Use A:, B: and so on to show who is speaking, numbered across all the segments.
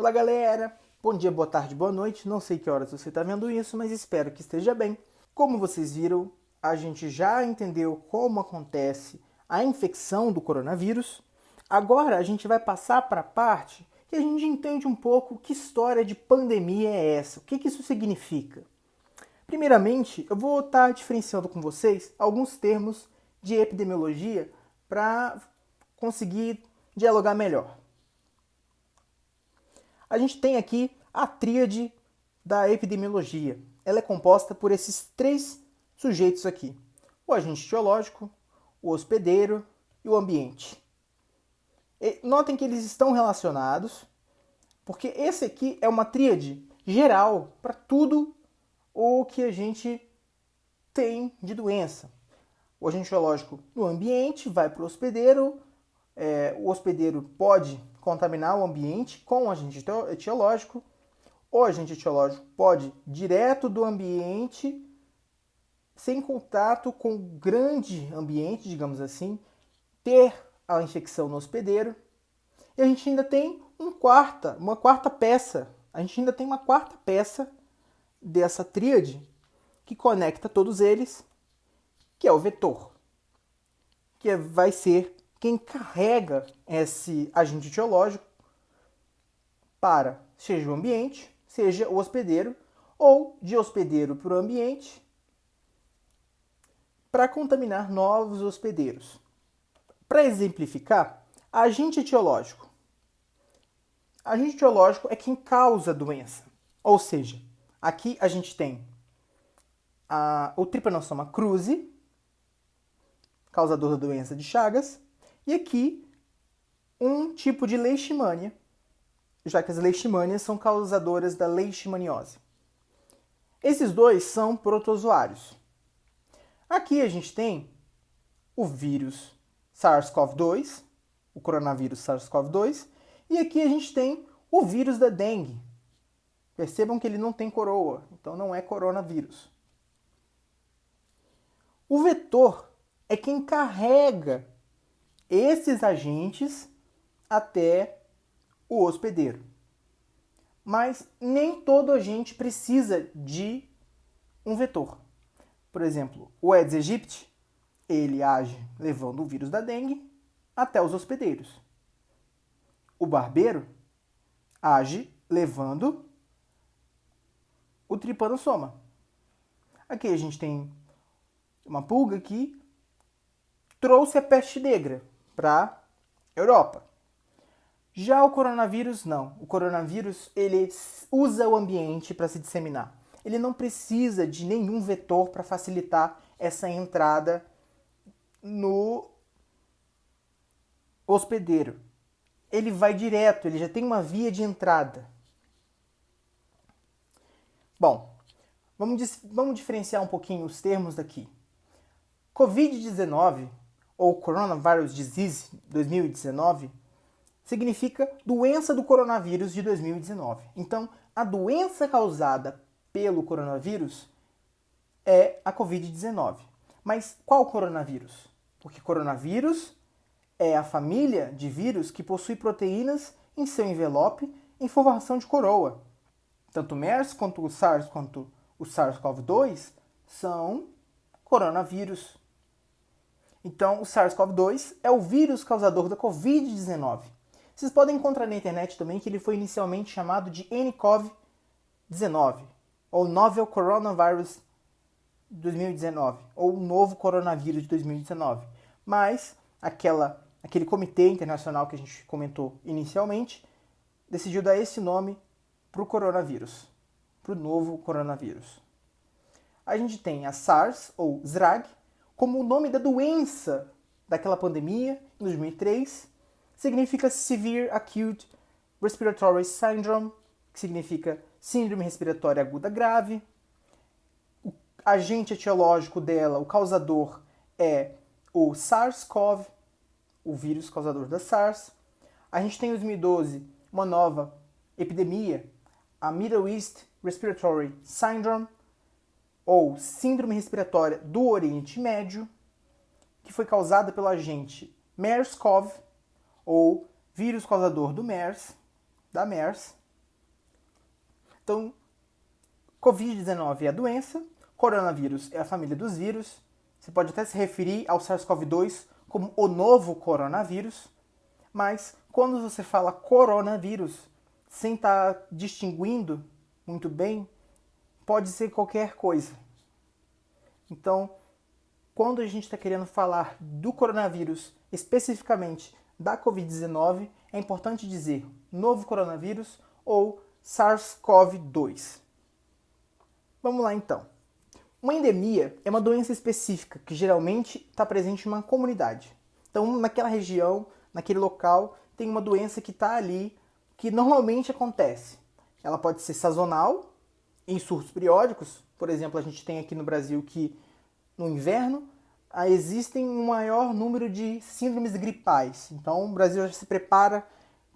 A: Olá galera, bom dia, boa tarde, boa noite, não sei que horas você está vendo isso, mas espero que esteja bem. Como vocês viram, a gente já entendeu como acontece a infecção do coronavírus. Agora a gente vai passar para a parte que a gente entende um pouco que história de pandemia é essa, o que isso significa. Primeiramente, eu vou estar diferenciando com vocês alguns termos de epidemiologia para conseguir dialogar melhor. A gente tem aqui a tríade da epidemiologia. Ela é composta por esses três sujeitos aqui: o agente etiológico, o hospedeiro e o ambiente. E notem que eles estão relacionados, porque esse aqui é uma tríade geral para tudo o que a gente tem de doença. O agente etiológico no ambiente vai para o hospedeiro, o hospedeiro pode contaminar o ambiente com o agente etiológico. O agente etiológico pode, direto do ambiente, sem contato com o grande ambiente, digamos assim, ter a infecção no hospedeiro. E a gente ainda tem uma quarta peça. A gente ainda tem uma quarta peça dessa tríade que conecta todos eles, que é o vetor, que vai ser quem carrega esse agente etiológico para, seja o ambiente, seja o hospedeiro, ou de hospedeiro para o ambiente, para contaminar novos hospedeiros. Para exemplificar, agente etiológico. Agente etiológico é quem causa a doença. Ou seja, aqui a gente tem o Trypanosoma cruzi, causador da doença de Chagas, e aqui um tipo de leishmania, já que as leishmanias são causadoras da leishmaniose. Esses dois são protozoários. Aqui a gente tem o vírus SARS-CoV-2, o coronavírus SARS-CoV-2, e aqui a gente tem o vírus da dengue. Percebam que ele não tem coroa, então não é coronavírus. O vetor é quem carrega esses agentes até o hospedeiro. Mas nem todo agente precisa de um vetor. Por exemplo, o Aedes aegypti, ele age levando o vírus da dengue até os hospedeiros. O barbeiro age levando o Trypanosoma. Aqui a gente tem uma pulga que trouxe a peste negra para a Europa. Já o coronavírus, não. O coronavírus, ele usa o ambiente para se disseminar. Ele não precisa de nenhum vetor para facilitar essa entrada no hospedeiro. Ele vai direto, ele já tem uma via de entrada. Bom, vamos diferenciar um pouquinho os termos daqui. Covid-19, ou Coronavirus Disease 2019, significa doença do coronavírus de 2019. Então, a doença causada pelo coronavírus é a Covid-19. Mas qual coronavírus? Porque coronavírus é a família de vírus que possui proteínas em seu envelope em formação de coroa. Tanto o MERS quanto o SARS quanto o SARS-CoV-2 são coronavírus. Então, o SARS-CoV-2 é o vírus causador da Covid-19. Vocês podem encontrar na internet também que ele foi inicialmente chamado de nCoV-19, ou Novel Coronavirus 2019, ou Novo Coronavírus de 2019. Mas aquele comitê internacional que a gente comentou inicialmente decidiu dar esse nome para o coronavírus, para o novo coronavírus. A gente tem a SARS, ou SRAG, como o nome da doença daquela pandemia, em 2003, significa Severe Acute Respiratory Syndrome, que significa síndrome respiratória aguda grave. O agente etiológico dela, o causador, é o SARS-CoV, o vírus causador da SARS. A gente tem em 2012 uma nova epidemia, a Middle East Respiratory Syndrome, ou síndrome respiratória do Oriente Médio, que foi causada pelo agente MERS-CoV, ou vírus causador do MERS, da MERS. Então, Covid-19 é a doença, coronavírus é a família dos vírus. Você pode até se referir ao SARS-CoV-2 como o novo coronavírus, mas quando você fala coronavírus, sem estar distinguindo muito bem, pode ser qualquer coisa. Então, quando a gente está querendo falar do coronavírus, especificamente da Covid-19, é importante dizer novo coronavírus ou SARS-CoV-2. Vamos lá então. Uma endemia é uma doença específica que geralmente está presente em uma comunidade. Então, naquela região, naquele local, tem uma doença que está ali, que normalmente acontece. Ela pode ser sazonal, em surtos periódicos. Por exemplo, a gente tem aqui no Brasil que no inverno existem um maior número de síndromes gripais. Então, o Brasil já se prepara,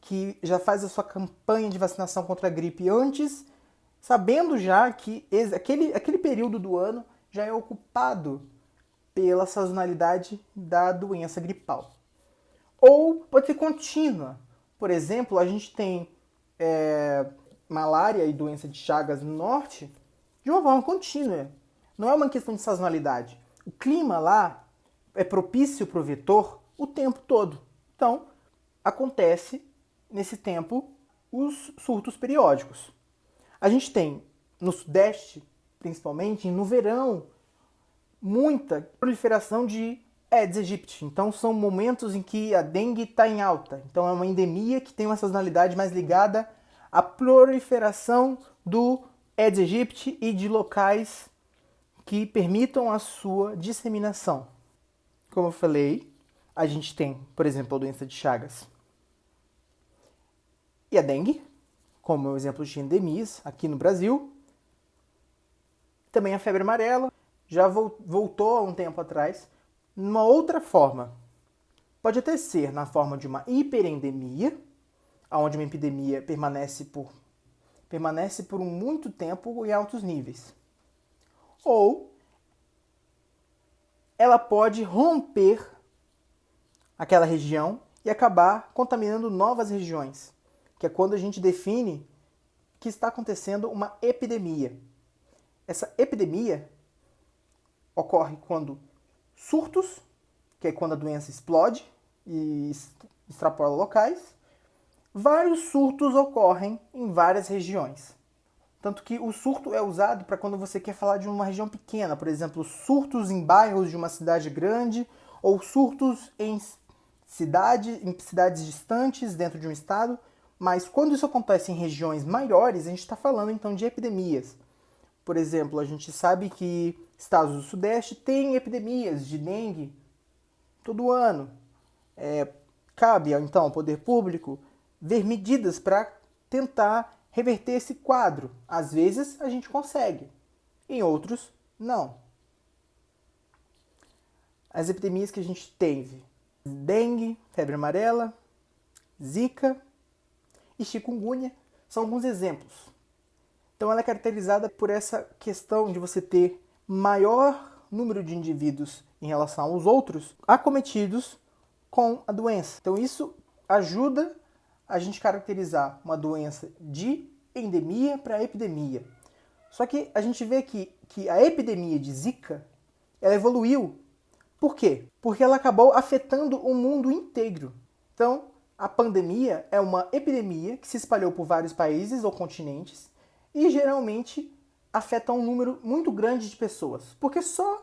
A: que já faz a sua campanha de vacinação contra a gripe antes, sabendo já que aquele período do ano já é ocupado pela sazonalidade da doença gripal. Ou pode ser contínua. Por exemplo, a gente tem malária e doença de Chagas no norte de uma forma contínua. Não é uma questão de sazonalidade. O clima lá é propício para o vetor o tempo todo. Então, acontece nesse tempo os surtos periódicos. A gente tem no sudeste, principalmente, no verão, muita proliferação de Aedes aegypti. Então, são momentos em que a dengue está em alta. Então, é uma endemia que tem uma sazonalidade mais ligada à proliferação do Aedes aegypti e de locais que permitam a sua disseminação. Como eu falei, a gente tem, por exemplo, a doença de Chagas e a dengue, como exemplo de endemias aqui no Brasil. Também a febre amarela já voltou há um tempo atrás, numa outra forma. Pode até ser na forma de uma hiperendemia, onde uma epidemia permanece por muito tempo em altos níveis. Ou ela pode romper aquela região e acabar contaminando novas regiões, que é quando a gente define que está acontecendo uma epidemia. Essa epidemia ocorre quando surtos, que é quando a doença explode e extrapola locais. Vários surtos ocorrem em várias regiões. Tanto que o surto é usado para quando você quer falar de uma região pequena, por exemplo, surtos em bairros de uma cidade grande ou surtos em cidades distantes dentro de um estado. Mas quando isso acontece em regiões maiores, a gente está falando então de epidemias. Por exemplo, a gente sabe que estados do Sudeste têm epidemias de dengue todo ano. Cabe então ao poder público ver medidas para tentar reverter esse quadro. Às vezes a gente consegue, em outros não. As epidemias que a gente teve: dengue, febre amarela, zika e chikungunya são alguns exemplos. Então ela é caracterizada por essa questão de você ter maior número de indivíduos em relação aos outros acometidos com a doença. Então isso ajuda a gente caracterizar uma doença de endemia para epidemia. Só que a gente vê que a epidemia de Zika, ela evoluiu. Por quê? Porque ela acabou afetando o mundo inteiro. Então, a pandemia é uma epidemia que se espalhou por vários países ou continentes e geralmente afeta um número muito grande de pessoas. Porque só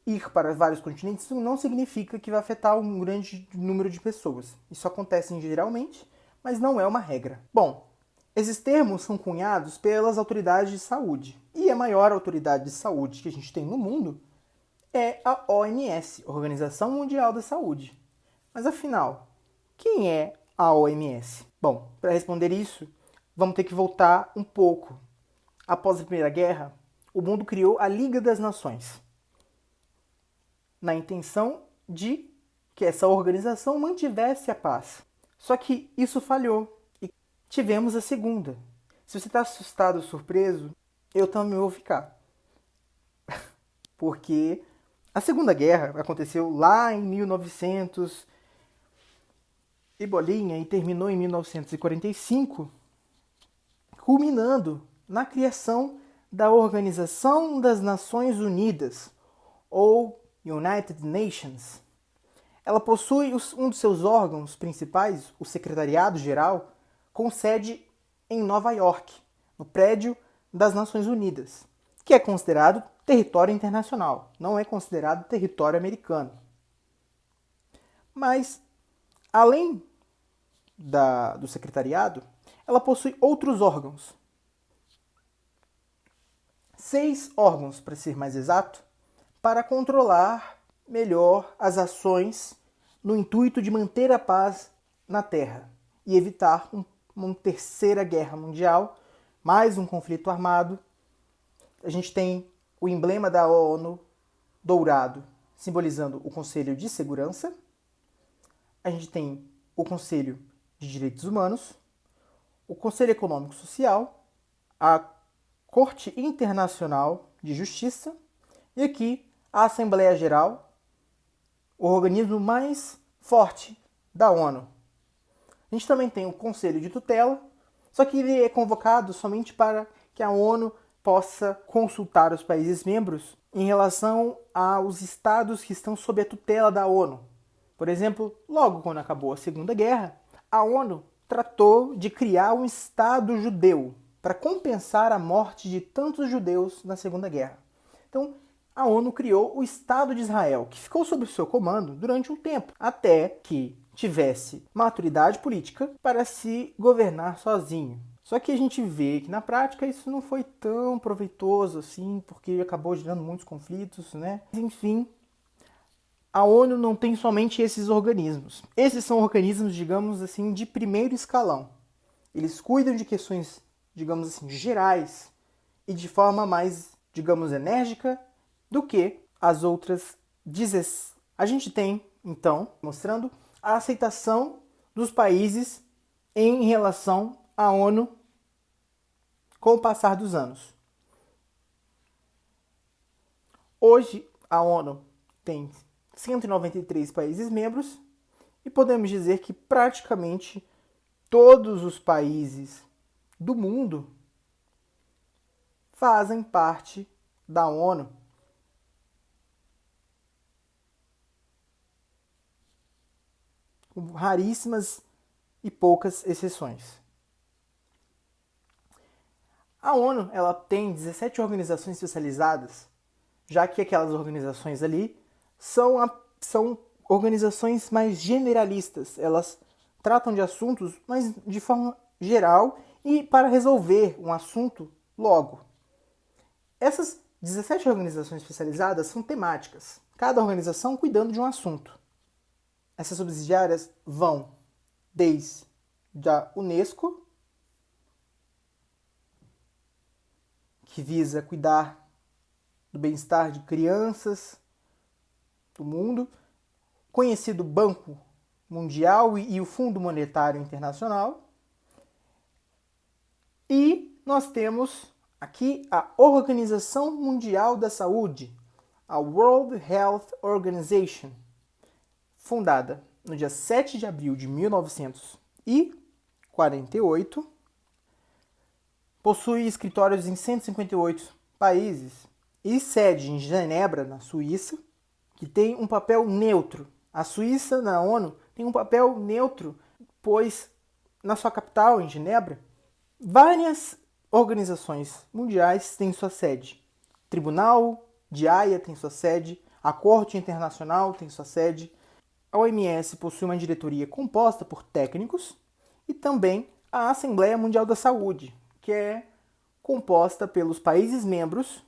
A: ir para vários continentes não significa que vai afetar um grande número de pessoas. Isso acontece geralmente, mas não é uma regra. Bom, esses termos são cunhados pelas autoridades de saúde. E a maior autoridade de saúde que a gente tem no mundo é a OMS, Organização Mundial da Saúde. Mas afinal, quem é a OMS? Bom, para responder isso, vamos ter que voltar um pouco. Após a Primeira Guerra, o mundo criou a Liga das Nações, na intenção de que essa organização mantivesse a paz. Só que isso falhou e tivemos a Segunda. Se você está assustado, surpreso, eu também vou ficar. Porque a Segunda Guerra aconteceu lá em 1900 e bolinha e terminou em 1945, culminando na criação da Organização das Nações Unidas, ou United Nations. Ela possui um dos seus órgãos principais, o Secretariado-Geral, com sede em Nova York, no prédio das Nações Unidas, que é considerado território internacional, não é considerado território americano. Mas, além do secretariado, ela possui outros órgãos. 6 órgãos, para ser mais exato, para controlar melhor as ações no intuito de manter a paz na Terra e evitar uma terceira guerra mundial, mais um conflito armado. A gente tem o emblema da ONU dourado, simbolizando o Conselho de Segurança. A gente tem o Conselho de Direitos Humanos, o Conselho Econômico e Social, a Corte Internacional de Justiça e aqui a Assembleia Geral, o organismo mais forte da ONU. A gente também tem o Conselho de Tutela, só que ele é convocado somente para que a ONU possa consultar os países membros em relação aos estados que estão sob a tutela da ONU. Por exemplo, logo quando acabou a Segunda Guerra, a ONU tratou de criar um Estado judeu para compensar a morte de tantos judeus na Segunda Guerra. Então, a ONU criou o Estado de Israel, que ficou sob seu comando durante um tempo, até que tivesse maturidade política para se governar sozinho. Só que a gente vê que na prática isso não foi tão proveitoso assim, porque acabou gerando muitos conflitos, né? Enfim, a ONU não tem somente esses organismos. Esses são organismos, digamos assim, de primeiro escalão. Eles cuidam de questões, digamos assim, gerais e de forma mais, digamos, enérgica do que as outras 16. A gente tem, então, mostrando a aceitação dos países em relação à ONU com o passar dos anos. Hoje, a ONU tem 193 países membros e podemos dizer que praticamente todos os países do mundo fazem parte da ONU. Com raríssimas e poucas exceções. A ONU ela tem 17 organizações especializadas, já que aquelas organizações ali são organizações mais generalistas. Elas tratam de assuntos, mas de forma geral e para resolver um assunto logo. Essas 17 organizações especializadas são temáticas, cada organização cuidando de um assunto. Essas subsidiárias vão desde a Unesco, que visa cuidar do bem-estar de crianças do mundo, conhecido Banco Mundial e o Fundo Monetário Internacional. E nós temos aqui a Organização Mundial da Saúde, a World Health Organization, fundada no dia 7 de abril de 1948, possui escritórios em 158 países e sede em Genebra, na Suíça, que tem um papel neutro. A Suíça, na ONU, tem um papel neutro, pois na sua capital, em Genebra, várias organizações mundiais têm sua sede. O Tribunal de Haia tem sua sede, a Corte Internacional tem sua sede, a OMS possui uma diretoria composta por técnicos e também a Assembleia Mundial da Saúde, que é composta pelos países membros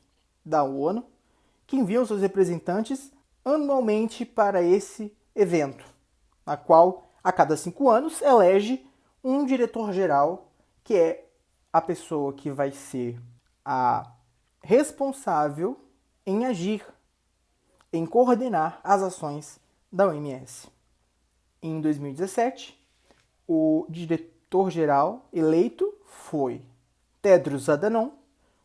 A: da ONU, que enviam seus representantes anualmente para esse evento, na qual, a cada 5 anos, elege um diretor-geral, que é a pessoa que vai ser a responsável em agir, em coordenar as ações da OMS. Em 2017, o diretor-geral eleito foi Tedros Adhanom,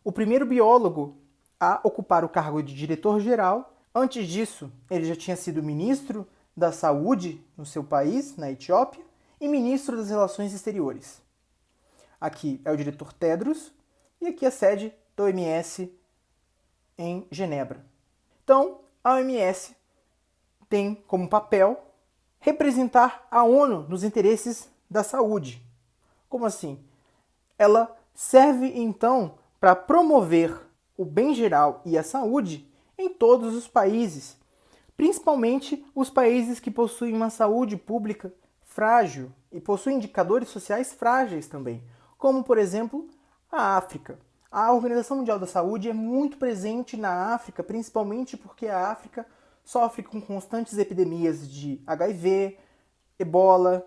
A: o primeiro biólogo a ocupar o cargo de diretor-geral. Antes disso, ele já tinha sido ministro da Saúde no seu país, na Etiópia, e ministro das Relações Exteriores. Aqui é o diretor Tedros, e aqui a sede da OMS em Genebra. Então, a OMS tem como papel representar a ONU nos interesses da saúde. Como assim? Ela serve, então, para promover o bem geral e a saúde em todos os países, principalmente os países que possuem uma saúde pública frágil e possuem indicadores sociais frágeis também, como, por exemplo, a África. A Organização Mundial da Saúde é muito presente na África, principalmente porque a África sofre com constantes epidemias de HIV, Ebola,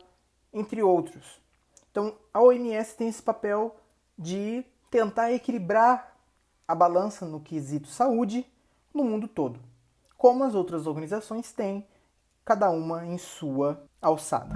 A: entre outros. Então, a OMS tem esse papel de tentar equilibrar a balança no quesito saúde no mundo todo, como as outras organizações têm, cada uma em sua alçada.